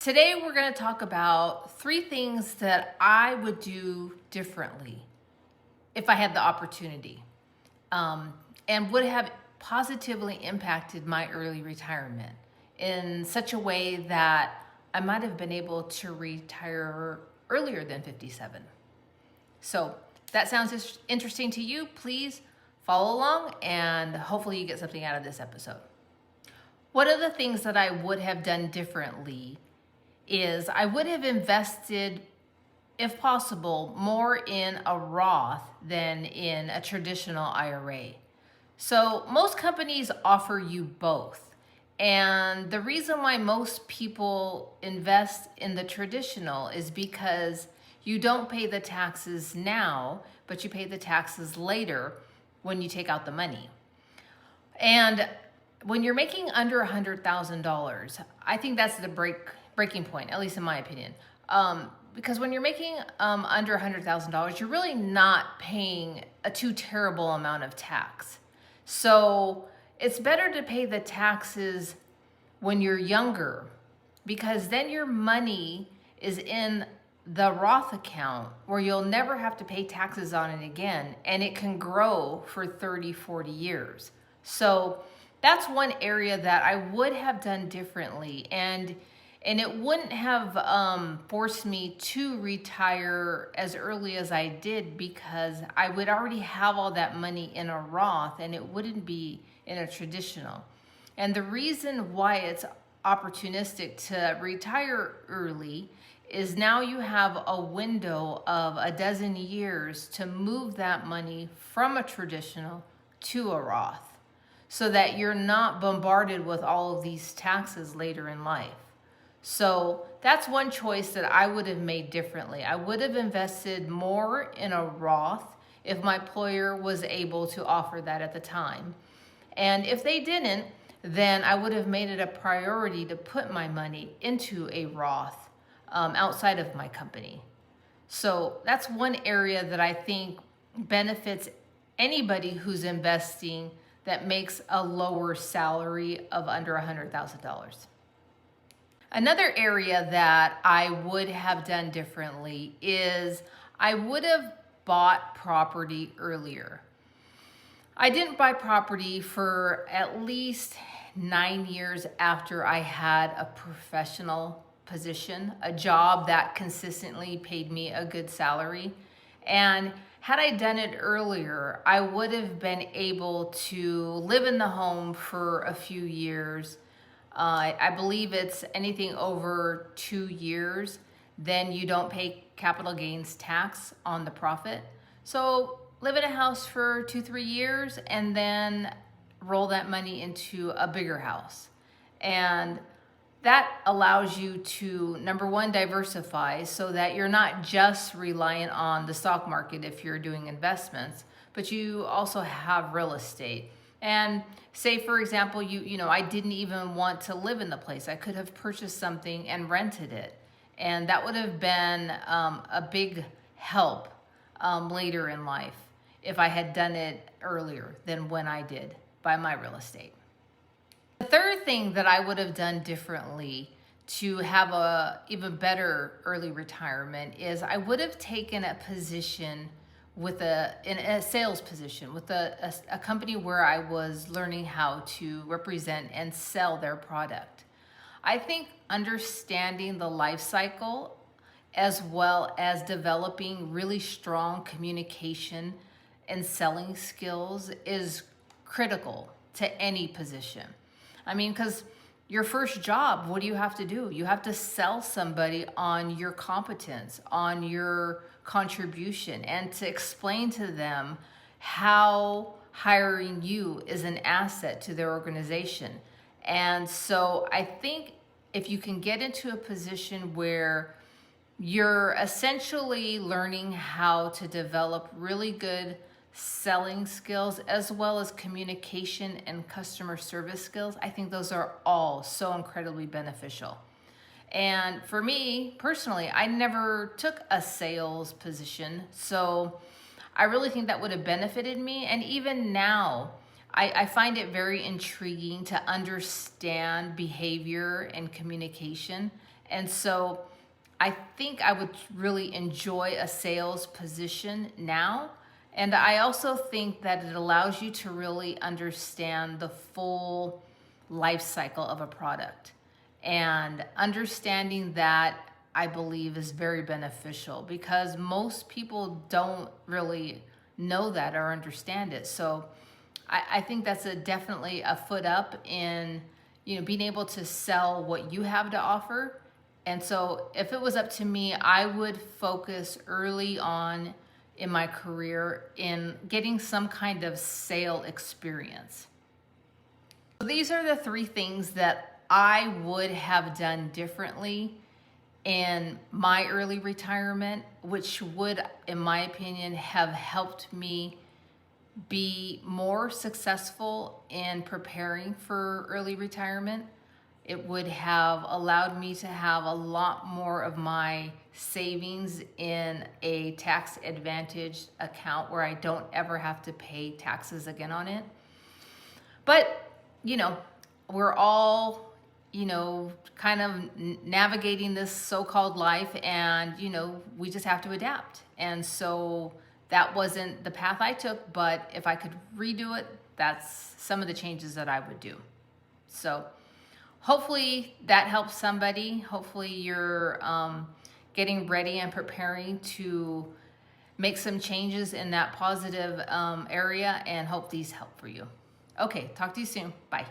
Today we're going to talk about 3 things that I would do differently if I had the opportunity, and would have positively impacted my early retirement in such a way that I might have been able to retire earlier than 57. So that sounds interesting to you. Please follow along and hopefully you get something out of this episode. One of the things that I would have done differently is I would have invested, if possible, more in a Roth than in a traditional IRA. So most companies offer you both. And the reason why most people invest in the traditional is because you don't pay the taxes now, but you pay the taxes later when you take out the money. And when you're making under $100,000, I think that's the breaking point, at least in my opinion. Because when you're making under $100,000, you're really not paying a too terrible amount of tax. So it's better to pay the taxes when you're younger, because then your money is in the Roth account where you'll never have to pay taxes on it again, and it can grow for 30, 40 years. So that's one area that I would have done differently, and it wouldn't have forced me to retire as early as I did, because I would already have all that money in a Roth and it wouldn't be in a traditional. And the reason why it's opportunistic to retire early is now you have a window of a dozen years to move that money from a traditional to a Roth, so that you're not bombarded with all of these taxes later in life. So that's one choice that I would have made differently. I would have invested more in a Roth if my employer was able to offer that at the time. And if they didn't, then I would have made it a priority to put my money into a Roth outside of my company. So that's one area that I think benefits anybody who's investing that makes a lower salary of under $100,000. Another area that I would have done differently is I would have bought property earlier. I didn't buy property for at least 9 years after I had a professional position, a job that consistently paid me a good salary. And had I done it earlier, I would have been able to live in the home for a few years. I believe it's anything over 2 years, then you don't pay capital gains tax on the profit. So live in a house for 2-3 years and then roll that money into a bigger house. And that allows you to, number one, diversify so that you're not just reliant on the stock market if you're doing investments, but you also have real estate. And say, for example, I didn't even want to live in the place. I could have purchased something and rented it. And that would have been a big help later in life if I had done it earlier than when I did buy my real estate. The third thing that I would have done differently to have a even better early retirement is I would have taken a position in a sales position with a company where I was learning how to represent and sell their product. I think understanding the life cycle as well as developing really strong communication and selling skills is critical to any position. I mean, because your first job, what do you have to do? You have to sell somebody on your competence, on your contribution, and to explain to them how hiring you is an asset to their organization. And so I think if you can get into a position where you're essentially learning how to develop really good selling skills as well as communication and customer service skills, I think those are all so incredibly beneficial. And for me personally, I never took a sales position, so I really think that would have benefited me. And even now, I find it very intriguing to understand behavior and communication And so I think I would really enjoy a sales position now. And I also think that it allows you to really understand the full life cycle of a product. And understanding that, I believe, is very beneficial because most people don't really know that or understand it. So I think that's definitely a foot up in, being able to sell what you have to offer. And so if it was up to me, I would focus early on in my career in getting some kind of sale experience. So these are the 3 things that I would have done differently in my early retirement, which would, in my opinion, have helped me be more successful in preparing for early retirement. It would have allowed me to have a lot more of my savings in a tax advantage account where I don't ever have to pay taxes again on it. But, we're all, kind of navigating this so-called life, and, we just have to adapt. And so that wasn't the path I took, but if I could redo it, that's some of the changes that I would do. So hopefully that helps somebody. Hopefully you're getting ready and preparing to make some changes in that positive area, and hope these help for you. Okay, talk to you soon. Bye.